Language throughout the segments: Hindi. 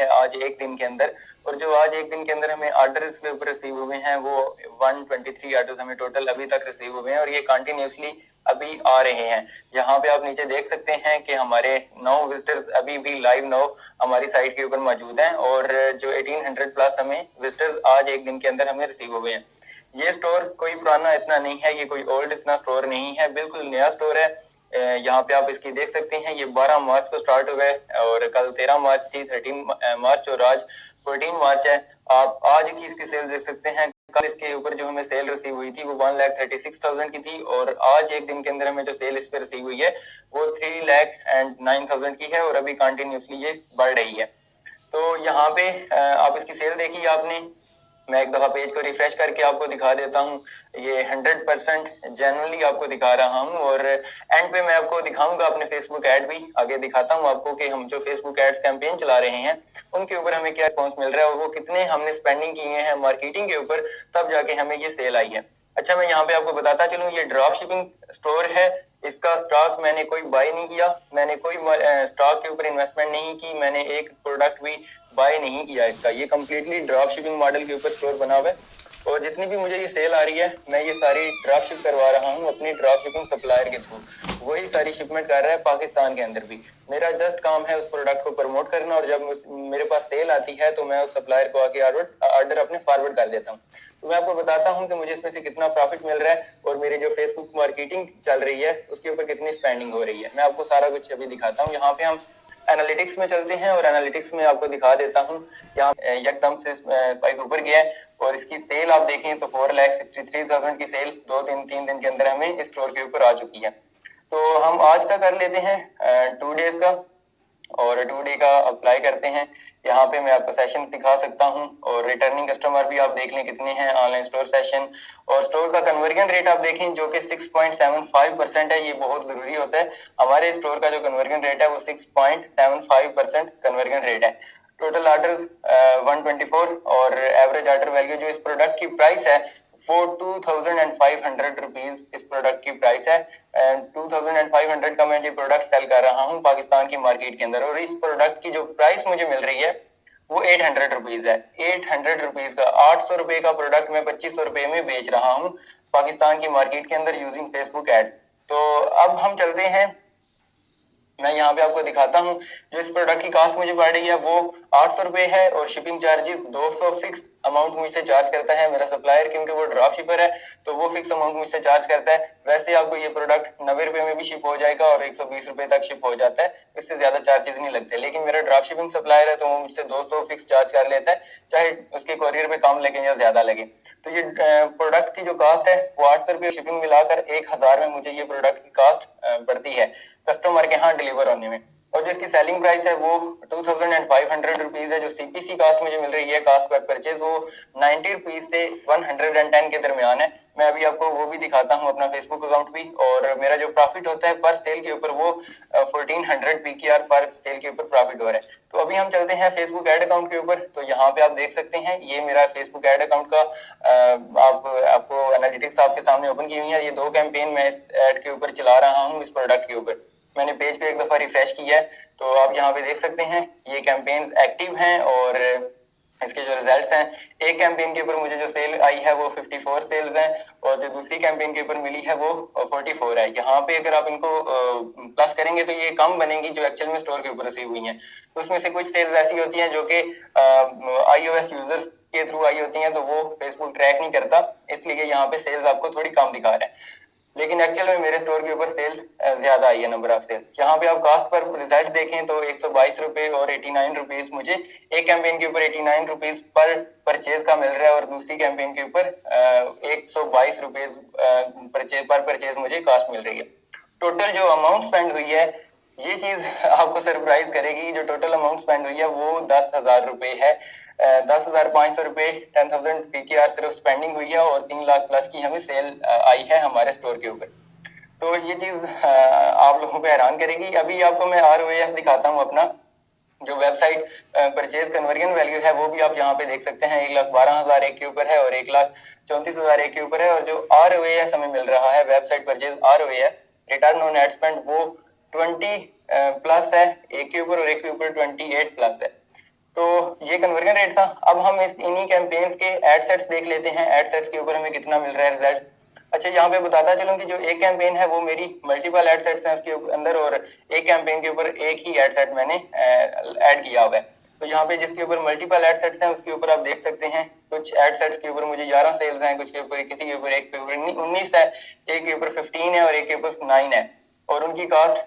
है आज एक दिन के अंदर। और जो आज एक दिन के अंदर हमें ऑर्डर इसके ऊपर रिसीव हुए हैं वो 123 ऑर्डर्स हमें टोटल अभी तक रिसीव हुए हैं और ये कंटिन्यूसली अभी आ रहे हैं। यहाँ पे आप नीचे देख सकते हैं कि हमारे 9 विजिटर्स अभी भी लाइव 9 हमारी साइट के ऊपर मौजूद हैं और जो 1800 प्लस हमें विजिटर्स आज एक दिन के अंदर हमें रिसीव हुए हैं। ये स्टोर कोई पुराना इतना नहीं है, ये कोई ओल्ड इतना स्टोर नहीं है, बिल्कुल नया स्टोर है। यहाँ पे आप इसकी देख सकते हैं, ये 12 मार्च को स्टार्ट हुआ है और कल 13 मार्च थी, 13 मार्च और आज 14 मार्च है। आप आज की इसकी सेल देख सकते हैं। कल इसके ऊपर जो हमें सेल रिसीव हुई थी वो 1,36,000 की थी और आज एक दिन के अंदर हमें जो सेल इस पे रिसीव हुई है वो 3,09,000 की है और अभी कंटिन्यूसली ये बढ़ रही है। तो यहाँ पे आप इसकी सेल देखी आपने। मैं एक दफा पेज को रिफ्रेश करके आपको दिखा देता हूँ। ये 100% जेन्युइनली आपको दिखा रहा हूँ और एंड पे मैं आपको दिखाऊंगा अपने फेसबुक ऐड भी आगे दिखाता हूँ आपको कि हम जो फेसबुक एड्स कैंपेन चला रहे हैं उनके ऊपर हमें क्या रिस्पॉन्स मिल रहा है और वो कितने हमने स्पेंडिंग किए हैं मार्केटिंग के ऊपर, तब जाके हमें ये सेल आई है। अच्छा, मैं यहाँ पे आपको बताता चलूँ, ये ड्रॉप शिपिंग स्टोर है। इसका स्टॉक मैंने कोई बाय नहीं किया, मैंने कोई स्टॉक के ऊपर इन्वेस्टमेंट नहीं की, मैंने एक प्रोडक्ट भी बाय नहीं किया इसका। ये कम्प्लीटली ड्रॉप शिपिंग मॉडल के ऊपर स्टोर बना हुआ है और जितनी भी मुझे ये सेल आ रही है मैं ये सारी ड्रॉप शिप करवा रहा हूँ अपनी ड्रॉप शिपिंग सप्लायर के थ्रू। वही सारी शिपमेंट कर रहा है पाकिस्तान के अंदर भी। मेरा जस्ट काम है उस प्रोडक्ट को प्रमोट करना और जब मेरे पास सेल आती है तो मैं उस सप्लायर को आके ऑर्डर अपने फॉरवर्ड कर देता हूँ। तो मैं आपको बताता हूँ कि मुझे इसमें से कितना प्रॉफिट मिल रहा है और मेरी जो फेसबुक मार्केटिंग चल रही है उसके ऊपर कितनी स्पेंडिंग हो रही है। मैं आपको सारा कुछ अभी दिखाता हूँ। यहाँ पे हम एनालिटिक्स में चलते हैं और एनालिटिक्स में आपको दिखा देता हूँ। यहाँ एकदम से स्पाइक ऊपर गया है और इसकी सेल आप देखें तो 4,63,000 की सेल 2-3 दिन के अंदर हमें इस स्टोर के ऊपर आ चुकी है। तो हम आज का कर लेते हैं 2 डेज का और 2 डे का अप्लाई करते हैं। यहाँ पे मैं आपको सेशंस दिखा सकता हूँ और रिटर्निंग कस्टमर भी आप देख लें कितने हैं ऑनलाइन स्टोर सेशन। और स्टोर का कन्वर्जन रेट आप देखें जो कि 6.75% है। ये बहुत जरूरी होता है। हमारे स्टोर का जो कन्वर्जन रेट है वो 6.75% कन्वर्जन रेट है। टोटल ऑर्डर 124 और एवरेज ऑर्डर वैल्यू जो इस प्रोडक्ट की प्राइस है वो 2,500 रुपीज इस प्रोडक्ट की प्राइस है। 2,500 का मैं ये प्रोडक्ट सेल कर रहा हूँ पाकिस्तान की मार्केट के अंदर और इस प्रोडक्ट की जो प्राइस मुझे मिल रही है वो 800 रुपीज है। 800 रुपीज का 800 रुपए का प्रोडक्ट मैं 2500 रुपए में बेच रहा हूँ पाकिस्तान की मार्केट के अंदर यूजिंग फेसबुक एड्स। तो अब हम चलते हैं, मैं यहाँ पे आपको दिखाता हूँ जो इस प्रोडक्ट की कास्ट मुझे पड़ रही है वो 800 रुपए है और शिपिंग चार्जेस 200 फिक्स अमाउंट मुझसे चार्ज करता है मेरा सप्लायर, क्योंकि वो ड्रॉप शिपर है तो वो फिक्स अमाउंट मुझसे चार्ज करता है। वैसे आपको ये प्रोडक्ट 90 रुपए में भी शिप हो जाएगा और 120 रुपए तक शिप हो जाता है, इससे ज्यादा चार्जेस नहीं लगते। लेकिन मेरा ड्रॉप शिपिंग सप्लायर है तो वो मुझसे 200 फिक्स चार्ज कर लेता है, चाहे उसके कोरियर पे कम लगे या ज्यादा लगे। तो ये प्रोडक्ट की जो कास्ट है वो 800 रुपये शिपिंग मिलाकर 1,000 में मुझे ये प्रोडक्ट की कास्ट पड़ती है कस्टमर के यहाँ डिलीवर होने में। और जिसकी सेलिंग प्राइस है वो 2,500 रुपीज है। जो सीपीसी कास्ट मुझे मिल रही है कास्ट पर परचेज वो 90 रुपीज से 110 के दरमियान है। मैं अभी आपको वो भी दिखाता हूँ अपना फेसबुक अकाउंट भी। और मेरा जो प्रॉफिट होता है पर सेल के ऊपर वो 1400 PKR पर सेल के ऊपर प्रॉफिट हो रहा है। तो अभी हम चलते हैं फेसबुक एड अकाउंट के ऊपर। तो यहाँ पे आप देख सकते हैं ये मेरा फेसबुक एड अकाउंट का आपको एनालिटिक्स आपके सामने ओपन की हुई है। ये 2 कैंपेन मैं इस एड के ऊपर चला रहा हूँ इस प्रोडक्ट के ऊपर। मैंने पेज को एक दफा रिफ्रेश किया है तो आप यहाँ पे देख सकते हैं ये कैंपेन्स एक्टिव हैं और इसके जो रिजल्ट्स हैं, एक कैंपेन के ऊपर मुझे जो सेल आई है वो 54 सेल्स हैं और जो दूसरी कैंपेन के ऊपर मिली है वो 44 है। यहाँ पे अगर आप इनको प्लस करेंगे तो ये कम बनेंगी जो एक्चुअल में स्टोर के ऊपर रिसीव हुई हैं। तो उसमें से कुछ सेल्स ऐसी होती हैं जो कि iOS यूजर्स के थ्रू आई होती हैं तो वो फेसबुक ट्रैक नहीं करता, इसलिए यहाँ पे सेल्स आपको थोड़ी कम दिखा रहा है। लेकिन एक्चुअल में मेरे स्टोर के ऊपर सेल ज्यादा आई है, नंबर ऑफ सेल। यहाँ पे आप कास्ट पर रिजल्ट देखें तो 122 रुपए और 89 रुपीज मुझे एक कैंपेन के ऊपर 89 रुपीज पर परचेज का मिल रहा है और दूसरी कैंपेन के ऊपर 122 रुपीज पर परचेज मुझे कास्ट मिल रही है। टोटल जो अमाउंट स्पेंड हुई है ये चीज आपको सरप्राइज करेगी। जो टोटल अमाउंट स्पेंड हुई है वो 10,000 रुपए है। 10,500 रुपए 10,000 PKR सिर्फ स्पेंडिंग हुई है और 3 लाख प्लस की हमें सेल आई है हमारे स्टोर के ऊपर। तो ये चीज आप लोगों को हैरान करेगी। अभी आपको मैं ROAS दिखाता हूँ अपना। जो वेबसाइट परचेज कन्वर्जन वैल्यू है वो भी आप यहाँ पे देख सकते हैं 1,12,000 एक के ऊपर है और 1,34,000 एक के ऊपर है। और जो ROAS हमें मिल रहा है website purchase ROAS return on ad spend वो 20 प्लस है एक के ऊपर और एक के ऊपर 28 प्लस है। तो ये कन्वर्जन रेट था। अब हम इन्हीं कैंपेन्स के एड सेट्स देख लेते हैं, एड सेट्स के ऊपर हमें कितना मिल रहा है रिजल्ट। अच्छा, यहाँ पे बताता चलूं कि जो एक कैंपेन है वो मेरी मल्टीपल एड सेट्स हैं उसके अंदर, और एक कैंपेन के ऊपर एक ही एड सेट मैंने ऐड किया हुआ है। तो यहाँ पे जिसके ऊपर मल्टीपल एड सेट्स हैं उसके ऊपर आप देख सकते हैं कुछ एड सेट्स के ऊपर मुझे 11 सेल्स हैं, कुछ के ऊपर, किसी के ऊपर, एक के ऊपर 19 है, एक के ऊपर 15 है और एक के ऊपर 9 है। और उनकी कास्ट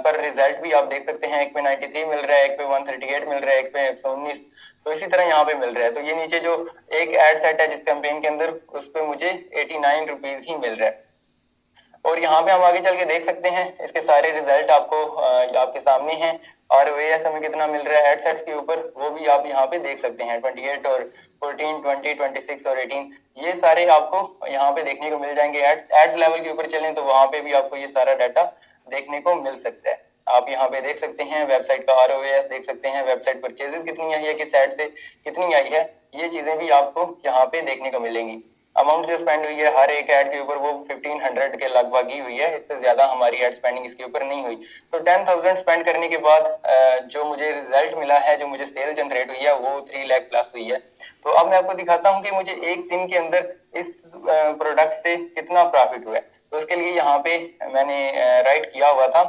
पर रिजल्ट भी आप देख सकते हैं, एक पे 93 मिल रहा है, एक पे 138 मिल रहा है, एक पे 119। तो इसी तरह यहाँ पे मिल रहा है। तो ये नीचे जो एक एड सेट है जिस कैंपेन के अंदर, उस पे मुझे 89 रुपीज ही मिल रहा है। और यहाँ पे हम आगे चल के देख सकते हैं इसके सारे रिजल्ट आपको आपके सामने हैं। ROAS हमें कितना मिल रहा है एडसेट्स के ऊपर, वो भी आप यहाँ पे देख सकते हैं। 28 और 14, 20, 26 और 18, ये सारे आपको यहाँ पे देखने को मिल जाएंगे। एड्स लेवल के ऊपर चलें तो वहां पे भी आपको ये सारा डाटा देखने को मिल सकता है। आप यहाँ पे देख सकते हैं वेबसाइट का ROAS देख सकते हैं, वेबसाइट परचेजेस कितनी आई है, किस एड से कितनी आई है, ये चीजें भी आपको यहाँ पे देखने को मिलेंगी। अमाउंट जो स्पेंड हुई है हर एक ऐड के ऊपर वो 1500 के लगभग ही हुई है, इससे ज्यादा हमारी एड स्पेंडिंग इसके ऊपर नहीं हुई। तो 10,000 स्पेंड करने के बाद जो मुझे रिजल्ट मिला है, जो मुझे सेल जनरेट हुई है, वो 3 लाख प्लस हुई है। तो अब मैं आपको दिखाता हूँ कि मुझे एक दिन के अंदर इस प्रोडक्ट से कितना प्रॉफिट हुआ है। तो उसके लिए यहाँ पे मैंने राइट किया हुआ था।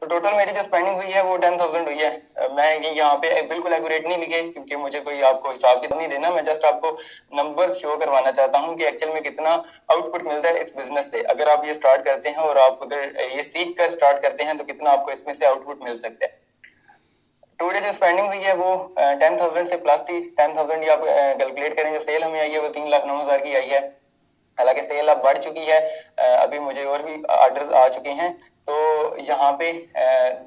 तो टोटल मेरी जो स्पेंडिंग हुई है वो 10,000 हुई है। मैं यहाँ पे बिल्कुल एक्यूरेट नहीं लिखे क्योंकि मुझे कोई आपको हिसाब किताब नहीं देना, मैं जस्ट आपको नंबर्स शो करवाना चाहता हूँ कि एक्चुअल में कितना आउटपुट मिलता है इस बिजनेस से। अगर आप ये स्टार्ट करते हैं और आप अगर ये सीख कर स्टार्ट करते हैं तो कितना आपको इसमें से आउटपुट मिल सकता है। 2 डेज स्पेंडिंग हुई है वो 10,000 से प्लस थी। 10,000 आप कैलकुलेट करें, जो सेल हमें आई है वो 3,09,000 की आई है। हालांकि सेल अब बढ़ चुकी है, अभी मुझे और भी ऑर्डर आ चुके हैं। तो यहाँ पे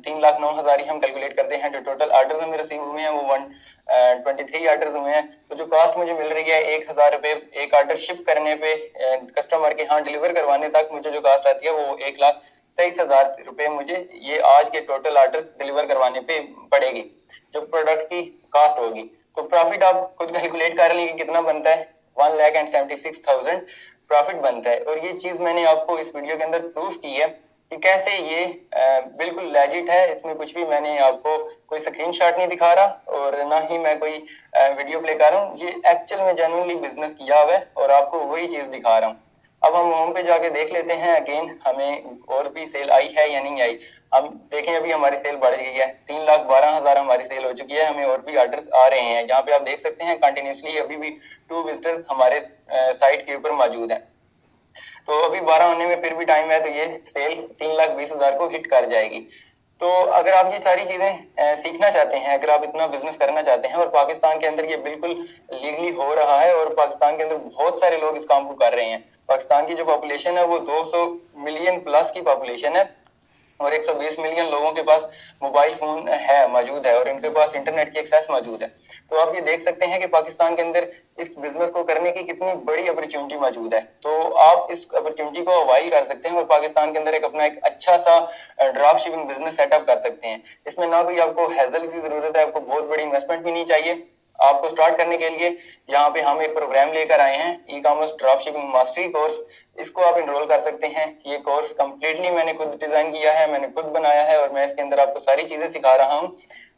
3,09,000 ही हम कैलकुलेट करते हैं। जो टोटल ऑर्डर हमें रिसीव हुए हैं वो 123 ऑर्डर हुए हैं। तो जो कॉस्ट मुझे मिल रही है 1,000 रुपए एक ऑर्डर शिप करने पे, कस्टमर के यहाँ डिलीवर करवाने तक मुझे जो कॉस्ट आती है वो 1,23,000 रुपए मुझे ये आज के टोटल ऑर्डर डिलीवर करवाने पे पड़ेगी, जो प्रोडक्ट की कॉस्ट होगी। तो प्रॉफिट आप खुद कैलकुलेट कर लीजिए कितना बनता है, 1,76,000 प्रॉफिट बनता है। और ये चीज मैंने आपको इस वीडियो के अंदर प्रूफ की है कि कैसे ये बिल्कुल लेजिट है। इसमें कुछ भी मैंने आपको कोई स्क्रीनशॉट नहीं दिखा रहा और ना ही मैं कोई वीडियो प्ले कर रहा हूँ। ये एक्चुअल में जेन्युइनली बिजनेस किया हुआ है और आपको वही चीज दिखा रहा हूँ। अब हम होम पे जाके देख लेते हैं अगेन हमें और भी सेल आई है या नहीं आई। हम देखें अभी हमारी सेल बढ़ गई है, 3,12,000 हमारी सेल हो चुकी है, हमें और भी ऑर्डर्स आ रहे हैं। यहाँ पे आप देख सकते हैं कंटिन्यूसली अभी भी 2 विजिटर्स हमारे साइट के ऊपर मौजूद हैं। तो अभी 12 होने में फिर भी टाइम है, तो ये सेल 3,20,000 को हिट कर जाएगी। तो अगर आप ये सारी चीजें सीखना चाहते हैं, अगर आप इतना बिजनेस करना चाहते हैं, और पाकिस्तान के अंदर ये बिल्कुल लीगली हो रहा है और पाकिस्तान के अंदर बहुत सारे लोग इस काम को कर रहे हैं। पाकिस्तान की जो पॉपुलेशन है वो 200 मिलियन प्लस की पॉपुलेशन है और 120 मिलियन लोगों के पास मोबाइल फोन है मौजूद है और इनके पास इंटरनेट की एक्सेस मौजूद है। तो आप ये देख सकते हैं कि पाकिस्तान के अंदर इस बिजनेस को करने की कितनी बड़ी अपॉर्चुनिटी मौजूद है। तो आप इस अपॉर्चुनिटी को अवाइल कर सकते हैं और पाकिस्तान के अंदर एक अपना एक अच्छा सा ड्रॉप शिपिंग बिजनेस सेटअप कर सकते हैं। इसमें ना कोई आपको हैजल की जरूरत है, आपको बहुत बड़ी इन्वेस्टमेंट भी नहीं चाहिए। आपको स्टार्ट करने के लिए यहाँ पे हम एक प्रोग्राम लेकर आए हैं, e commerce drop shipping mastery course. इसको आप एनरोल कर सकते हैं। ये कोर्स कंप्लीटली मैंने खुद डिजाइन किया है, मैंने खुद बनाया है और मैं इसके अंदर आपको सारी चीजें सिखा रहा हूँ।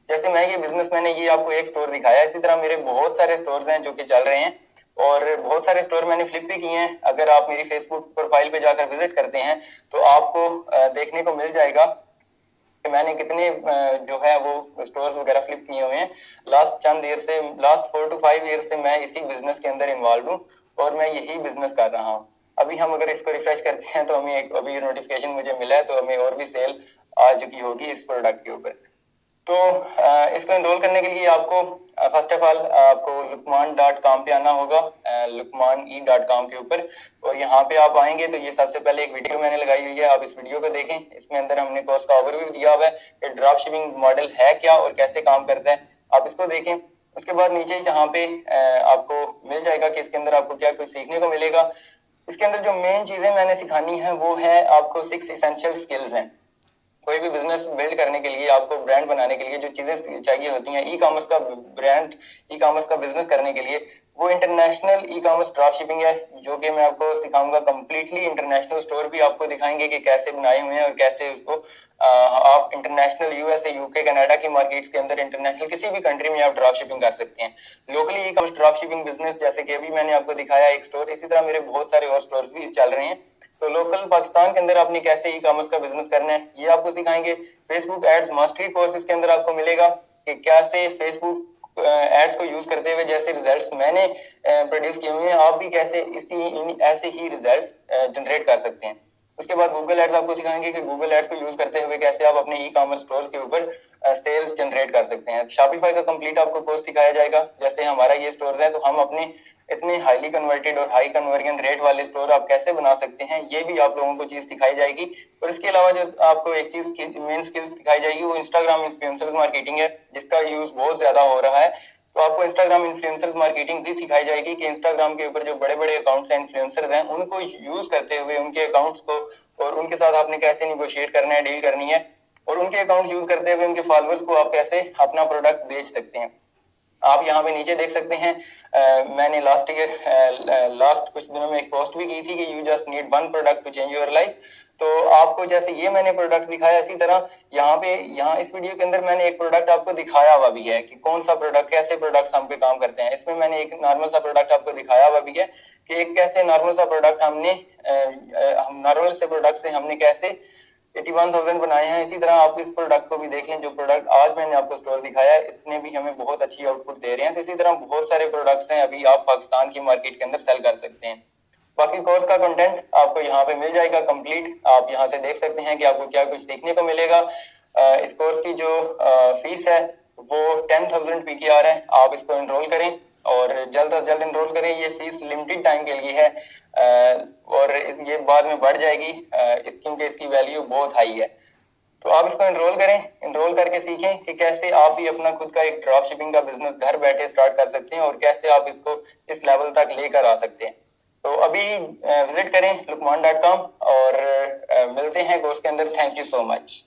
जैसे मैं ये बिजनेस, मैंने ये आपको एक स्टोर दिखाया, इसी तरह मेरे बहुत सारे स्टोर्स हैं जो कि चल रहे हैं और बहुत सारे स्टोर मैंने फ्लिप भी किए हैं। अगर आप मेरी फेसबुक प्रोफाइल पे जाकर विजिट करते हैं तो आपको देखने को मिल जाएगा कि मैंने कितने जो है वो स्टोर्स वगैरह फ्लिप किए हुए हैं। लास्ट 4 to 5 ईयर से मैं इसी बिजनेस के अंदर इन्वॉल्व हूँ और मैं यही बिजनेस कर रहा हूँ। अभी हम अगर इसको रिफ्रेश करते हैं तो हमें एक अभी नोटिफिकेशन मुझे मिला है, तो हमें और भी सेल आ चुकी होगी इस प्रोडक्ट के ऊपर। तो इसको एनरोल करने के लिए आपको फर्स्ट ऑफ ऑल आपको lukman.com पे आना होगा, lukmane.com के ऊपर। और यहाँ पे आप आएंगे तो ये सबसे पहले एक वीडियो मैंने लगाई हुई है, आप इस वीडियो को देखें। इसमें अंदर हमने कोर्स का ओवरव्यू दिया हुआ है कि ड्रॉप शिपिंग मॉडल है क्या और कैसे काम करता है, आप इसको देखें। उसके बाद नीचे यहाँ पे आपको मिल जाएगा कि इसके अंदर आपको क्या कुछ सीखने को मिलेगा। इसके अंदर जो मेन चीजें मैंने सिखानी है वो है आपको 6 इसेंशियल स्किल्स हैं। कोई भी बिजनेस बिल्ड करने के लिए, आपको ब्रांड बनाने के लिए जो चीजें चाहिए होती हैं, ई कॉमर्स का ब्रांड, ई कॉमर्स का बिजनेस करने के लिए वो international e commerce drop shipping है, जो कि मैं आपको सिखाऊंगा। कंप्लीटली इंटरनेशनल स्टोर भी आपको दिखाएंगे कि कैसे बनाए हुए हैं और कैसे उसको आप इंटरनेशनल यूएसए, यूके, कनाडा की मार्केट्स के अंदर, इंटरनेशनल किसी भी कंट्री में आप ड्रॉप शिपिंग कर सकते हैं। Locally e commerce drop shipping business, जैसे कि अभी मैंने आपको दिखाया एक स्टोर, इसी तरह मेरे बहुत सारे और स्टोर्स भी चल रहे हैं। तो लोकल पाकिस्तान के अंदर आपने कैसे ई कॉमर्स का बिजनेस करना है, ये आपको सिखाएंगे। फेसबुक एड्स मास्टरी कोर्स इसके अंदर आपको मिलेगा कि कैसे फेसबुक एड्स को यूज करते हुए जैसे रिजल्ट्स मैंने प्रोड्यूस किए हुए हैं, आप भी कैसे ऐसे ही रिजल्ट्स जनरेट कर सकते हैं। उसके बाद गूगल एड्स आपको सिखाएंगे कि गूगल एड्स को यूज करते हुए कैसे आप अपने ई कॉमर्स स्टोर्स के ऊपर सेल्स जनरेट कर सकते हैं। शॉपिफाई का कंप्लीट आपको कोर्स सिखाया जाएगा। जैसे हमारा ये स्टोर है, तो हम अपने इतने हाईली कन्वर्टेड और हाई कन्वर्जन रेट वाले स्टोर आप कैसे बना सकते हैं, ये भी आप लोगों को चीज सिखाई जाएगी। और इसके अलावा जो आपको एक चीज मेन स्किल्स सिखाई जाएगी, वो इंस्टाग्राम इन्फ्लुएंसर्स मार्केटिंग है, जिसका यूज बहुत ज्यादा हो रहा है। तो आपको इंस्टाग्राम इन्फ्लुएंसर्स मार्केटिंग भी सिखाई जाएगी कि इंस्टाग्राम के ऊपर जो बड़े बड़े अकाउंट्स हैं, इन्फ्लुएंसर्स हैं, उनको यूज करते हुए उनके अकाउंट्स को और उनके साथ आपने कैसे निगोशिएट करना है, डील करनी है, और उनके अकाउंट यूज करते हुए उनके फॉलोअर्स को आप कैसे अपना प्रोडक्ट बेच सकते हैं। आप यहाँ पे नीचे देख सकते हैं, मैंने लास्ट कुछ दिनों में एक पोस्ट भी की थी कि you just need one product to change your life. तो आपको जैसे ये मैंने प्रोडक्ट दिखाया, इसी तरह यहाँ इस वीडियो के अंदर मैंने एक प्रोडक्ट आपको दिखाया हुआ भी है कि कौन सा प्रोडक्ट, कैसे प्रोडक्ट्स हम पे काम करते हैं। इसमें मैंने एक नॉर्मल सा प्रोडक्ट आपको दिखाया हुआ भी है कि एक कैसे नॉर्मल सा प्रोडक्ट नॉर्मल से प्रोडक्ट से हमने कैसे 81,000 बनाए हैं। इसी तरह आप इस प्रोडक्ट को भी देख लें, जो प्रोडक्ट आज मैंने आपको स्टोर दिखाया है, इसने भी हमें बहुत अच्छी आउटपुट दे रहे हैं। तो इसी तरह बहुत सारे प्रोडक्ट्स हैं, अभी आप पाकिस्तान की मार्केट के अंदर सेल कर सकते हैं। बाकी कोर्स का कंटेंट आपको यहाँ पे मिल जाएगा कंप्लीट। आप यहाँ से देख सकते हैं कि आपको क्या कुछ सीखने को मिलेगा। इस कोर्स की जो फीस है वो 10,000 PKR है। आप इसको एनरोल करें और जल्द अज जल्द एनरोल करें। ये फीस लिमिटेड टाइम के लिए है और ये बाद में बढ़ जाएगी क्योंकि इसकी वैल्यू बहुत हाई है। तो आप इसको एनरोल करें, एनरोल करके सीखें कि कैसे आप भी अपना खुद का एक ड्रॉप शिपिंग का बिजनेस घर बैठे स्टार्ट कर सकते हैं और कैसे आप इसको इस लेवल तक लेकर आ सकते हैं। तो अभी विजिट करें lukman.com और मिलते हैं कोर्स के अंदर। Thank you so much.